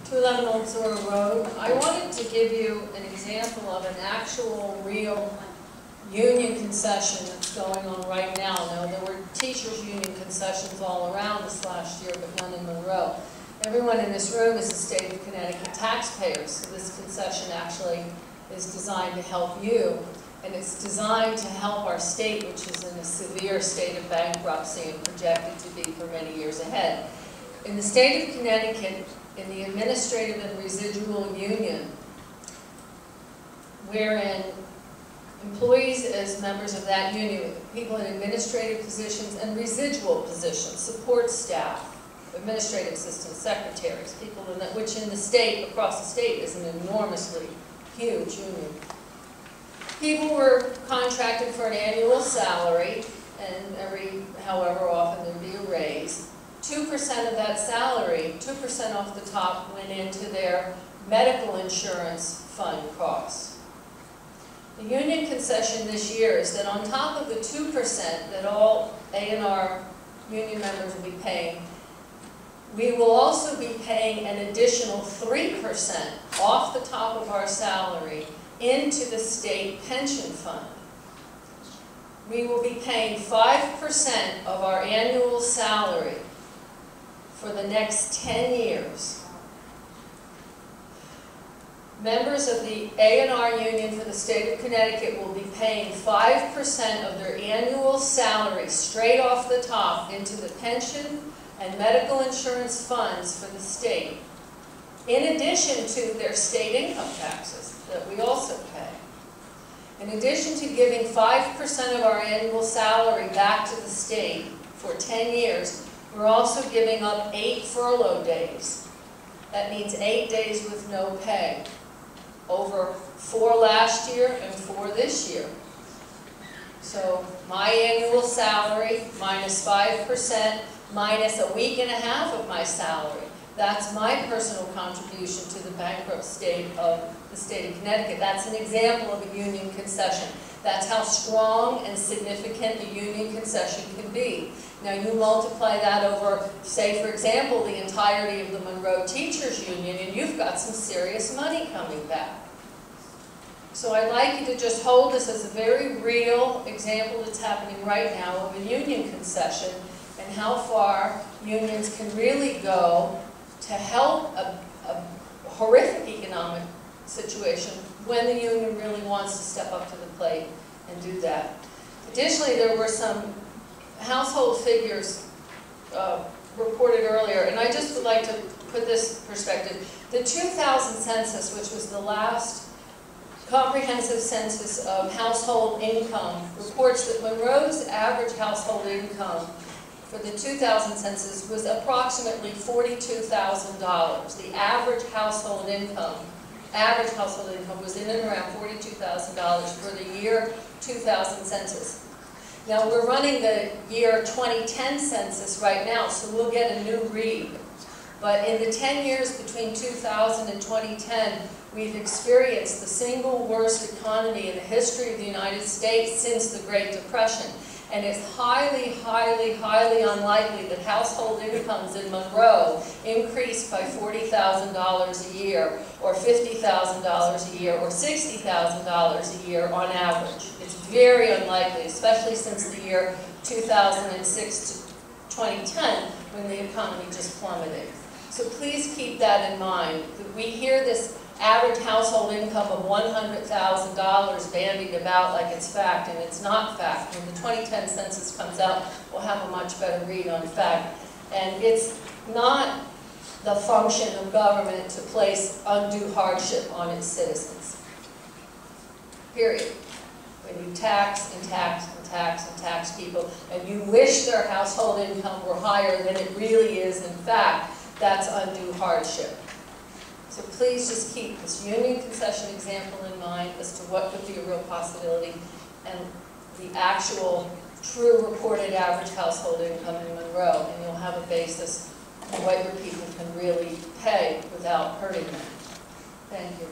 211 Old Zora Road. I wanted to give you an example of an actual, real union concession that's going on right now. Now, there were teachers' union concessions all around this last year, but none in Monroe. Everyone in this room is the state of Connecticut taxpayers, so this concession actually is designed to help you, and it's designed to help our state, which is in a severe state of bankruptcy and projected to be for many years ahead. In the state of Connecticut, in the administrative and residual union, wherein employees as members of that union, people in administrative positions and residual positions, support staff, administrative assistants, secretaries, people in that, which in the state, across the state, is an enormously huge union. People were contracted for an annual salary, and every however often there'd be a raise. 2% of that salary, 2% off the top, went into their medical insurance fund costs. The union concession this year is that on top of the 2% that all A&R union members will be paying, we will also be paying an additional 3% off the top of our salary into the state pension fund. We will be paying 5% of our annual salary for the next 10 years. Members of the A&R union for the state of Connecticut will be paying 5% of their annual salary straight off the top into the pension and medical insurance funds for the state, in addition to their state income taxes that we also pay. In addition to giving 5% of our annual salary back to the state for 10 years, we're also giving up 8 furlough days. That means 8 days with no pay. Over 4 last year and 4 this year. So my annual salary minus 5% minus a week and a half of my salary. That's my personal contribution to the bankrupt state of the state of Connecticut. That's an example of a union concession. That's how strong and significant a union concession can be. Now you multiply that over, say for example, the entirety of the Monroe Teachers Union, and you've got some serious money coming back. So I'd like you to just hold this as a very real example that's happening right now of a union concession and how far unions can really go to help a horrific economic situation when the union really wants to step up to the plate and do that. Additionally, there were some household figures reported earlier, and I just would like to put this perspective. The 2000 census, which was the last comprehensive census of household income, reports that Monroe's average household income for the 2000 census was approximately $42,000. The average household income was in and around $42,000 for the year 2000 census. Now we're running the year 2010 census right now, so we'll get a new read. But in the 10 years between 2000 and 2010, we've experienced the single worst economy in the history of the United States since the Great Depression. And it's highly, highly, highly unlikely that household incomes in Monroe increase by $40,000 a year, or $50,000 a year, or $60,000 a year on average. It's very unlikely, especially since the year 2006 to 2010, when the economy just plummeted. So please keep that in mind. We hear this average household income of $100,000 bandied about like it's fact, and it's not fact. When the 2010 census comes out, we'll have a much better read on fact. And it's not the function of government to place undue hardship on its citizens. Period. When you tax and tax and tax and tax people, and you wish their household income were higher than it really is in fact, that's undue hardship. So please just keep this union concession example in mind as to what could be a real possibility and the actual true reported average household income in Monroe, and you'll have a basis on what your people can really pay without hurting them. Thank you.